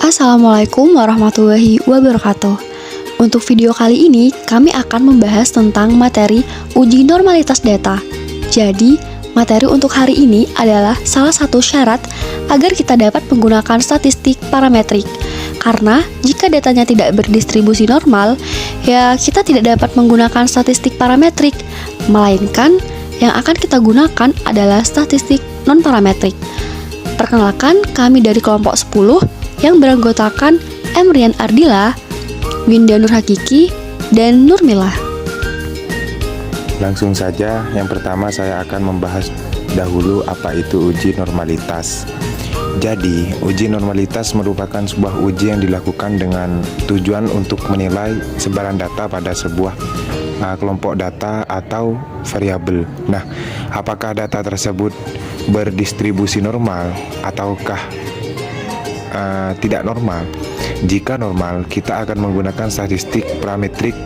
Assalamualaikum warahmatullahi wabarakatuh. Untuk video kali ini, kami akan membahas tentang materi uji normalitas data. Jadi, materi untuk hari ini adalah salah satu syarat agar kita dapat menggunakan statistik parametrik. Karena jika datanya tidak berdistribusi normal, ya kita tidak dapat menggunakan statistik parametrik, melainkan yang akan kita gunakan adalah statistik non-parametrik. Perkenalkan, kami dari kelompok 10 yang beranggotakan Emrian Ardila, Winda Nur Hakiki, dan Nurmila. Langsung saja, yang pertama saya akan membahas dahulu apa itu uji normalitas. Jadi, uji normalitas merupakan sebuah uji yang dilakukan dengan tujuan untuk menilai sebaran data pada sebuah kelompok data atau variabel. Nah, apakah data tersebut berdistribusi normal ataukah tidak normal? Jika normal, kita akan menggunakan statistik parametrik.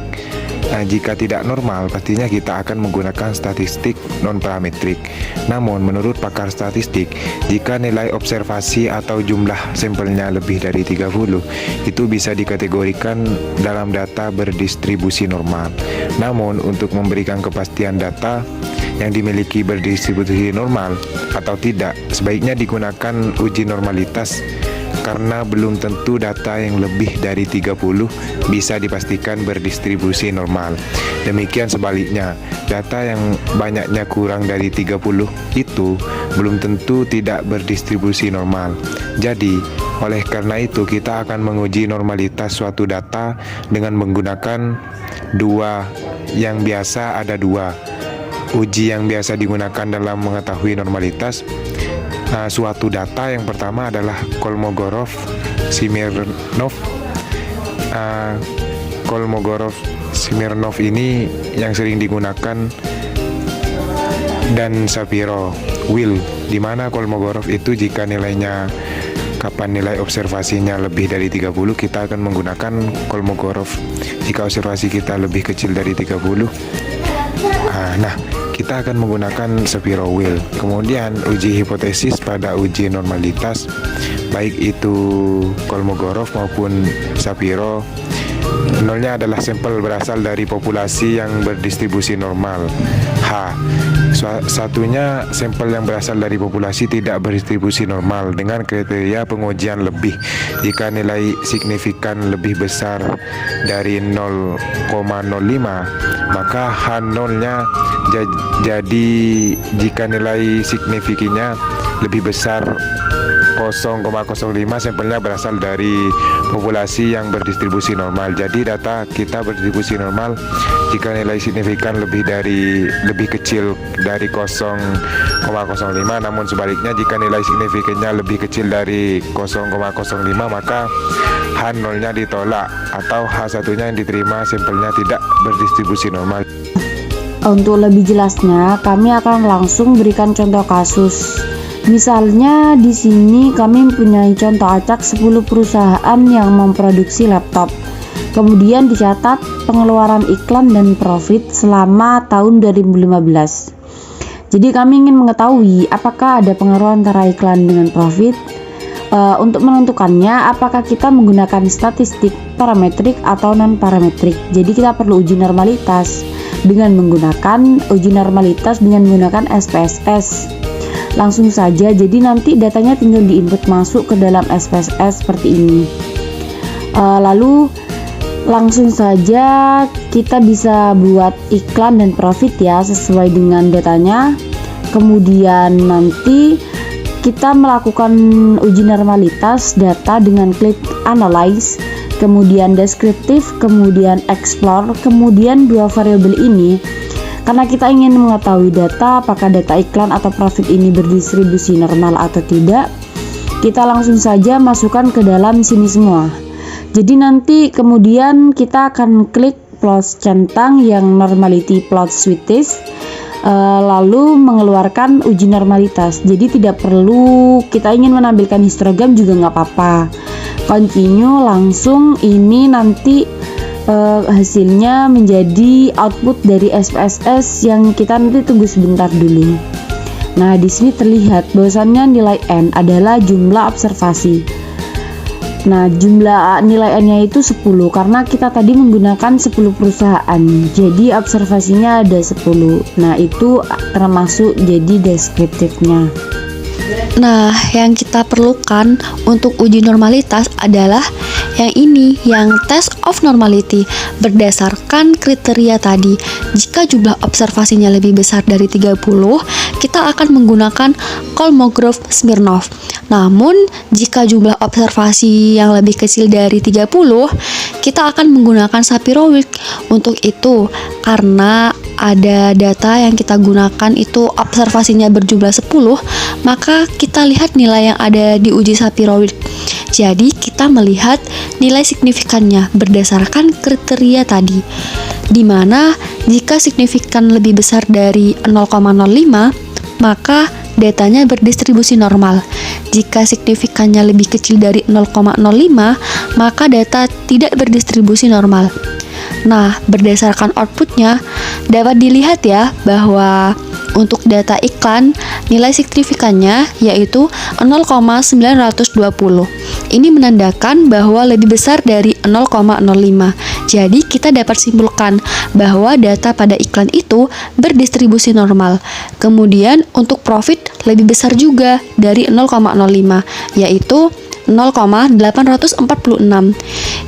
Jika tidak normal, pastinya kita akan menggunakan statistik non-parametrik. Namun, menurut pakar statistik, jika nilai observasi atau jumlah sampelnya lebih dari 30, itu bisa dikategorikan dalam data berdistribusi normal. Namun, untuk memberikan kepastian data yang dimiliki berdistribusi normal atau tidak, sebaiknya digunakan uji normalitas karena belum tentu data yang lebih dari 30 bisa dipastikan berdistribusi normal. Demikian sebaliknya, data yang banyaknya kurang dari 30 itu belum tentu tidak berdistribusi normal. Jadi, oleh karena itu kita akan menguji normalitas suatu data dengan menggunakan ada dua. Uji yang biasa digunakan dalam mengetahui normalitas suatu data yang pertama adalah Kolmogorov-Smirnov. Kolmogorov-Smirnov ini yang sering digunakan, dan Shapiro-Wilk, di mana Kolmogorov itu jika nilainya kapan nilai observasinya lebih dari 30, kita akan menggunakan Kolmogorov. Jika observasi kita lebih kecil dari 30, kita akan menggunakan Shapiro-Wilk. Kemudian uji hipotesis pada uji normalitas, baik itu Kolmogorov maupun Shapiro, nolnya adalah sampel berasal dari populasi yang berdistribusi normal. Satunya sampel yang berasal dari populasi tidak berdistribusi normal dengan kriteria pengujian lebih. Jika nilai signifikan lebih besar dari 0,05, maka H0-nya jadi jika nilai signifikannya lebih besar 0,05, sampelnya berasal dari populasi yang berdistribusi normal. Jadi data kita berdistribusi normal jika nilai signifikan lebih kecil dari 0,05, namun sebaliknya jika nilai signifikannya lebih kecil dari 0,05, maka H0-nya ditolak atau H1-nya yang diterima sampelnya tidak berdistribusi normal. Untuk lebih jelasnya, kami akan langsung berikan contoh kasus. Misalnya di sini kami mempunyai contoh acak 10 perusahaan yang memproduksi laptop. Kemudian dicatat pengeluaran iklan dan profit selama tahun 2015. Jadi kami ingin mengetahui apakah ada pengaruh antara iklan dengan profit. Untuk menentukannya, apakah kita menggunakan statistik parametrik atau non-parametrik. Jadi kita perlu uji normalitas dengan menggunakan SPSS. Langsung saja, jadi nanti datanya tinggal diinput masuk ke dalam SPSS seperti ini. Lalu langsung saja kita bisa buat iklan dan profit ya sesuai dengan datanya. Kemudian nanti kita melakukan uji normalitas data dengan klik analyze, kemudian deskriptif, kemudian explore, kemudian dua variabel ini. Karena kita ingin mengetahui data apakah data iklan atau profit ini berdistribusi normal atau tidak, kita langsung saja masukkan ke dalam sini semua. Jadi nanti kemudian kita akan klik plus centang yang normality plot sweetest, lalu mengeluarkan uji normalitas. Jadi tidak perlu kita ingin menampilkan histogram juga nggak apa-apa. Continue langsung, ini nanti hasilnya menjadi output dari SPSS yang kita nanti tunggu sebentar dulu. Nah, di sini terlihat bahwasannya nilai N adalah jumlah observasi. Nah, jumlah nilainya itu 10 karena kita tadi menggunakan 10 perusahaan. Jadi observasinya ada 10. Nah, itu termasuk jadi deskriptifnya. Nah, yang kita perlukan untuk uji normalitas adalah yang ini, yang test of normality. Berdasarkan kriteria tadi, jika jumlah observasinya lebih besar dari 30, kita akan menggunakan Kolmogorov-Smirnov. Namun, jika jumlah observasi yang lebih kecil dari 30, kita akan menggunakan Sapir-Whorf. Untuk itu, karena ada data yang kita gunakan itu observasinya berjumlah 10, maka kita lihat nilai yang ada di uji Sapir-Whorf. Jadi kita melihat nilai signifikannya berdasarkan kriteria tadi, di mana jika signifikan lebih besar dari 0,05, maka datanya berdistribusi normal. Jika signifikannya lebih kecil dari 0,05, maka data tidak berdistribusi normal. Nah, berdasarkan outputnya dapat dilihat ya bahwa untuk data iklan nilai signifikannya yaitu 0,920. Ini menandakan bahwa lebih besar dari 0,05. Jadi kita dapat simpulkan bahwa data pada iklan itu berdistribusi normal. Kemudian untuk profit lebih besar juga dari 0,05 yaitu 0,846.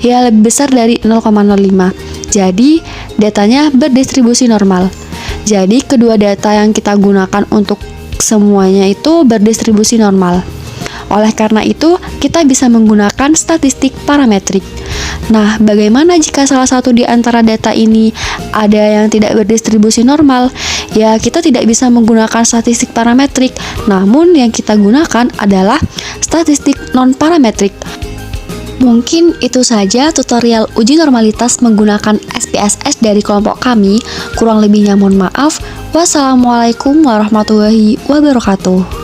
Ya, lebih besar dari 0,05. Jadi datanya berdistribusi normal. Jadi kedua data yang kita gunakan untuk semuanya itu berdistribusi normal. Oleh karena itu, kita bisa menggunakan statistik parametrik. Nah, bagaimana jika salah satu di antara data ini ada yang tidak berdistribusi normal? Ya, kita tidak bisa menggunakan statistik parametrik. Namun, yang kita gunakan adalah statistik non-parametrik. Mungkin itu saja tutorial uji normalitas menggunakan SPSS dari kelompok kami. Kurang lebihnya mohon maaf. Wassalamualaikum warahmatullahi wabarakatuh.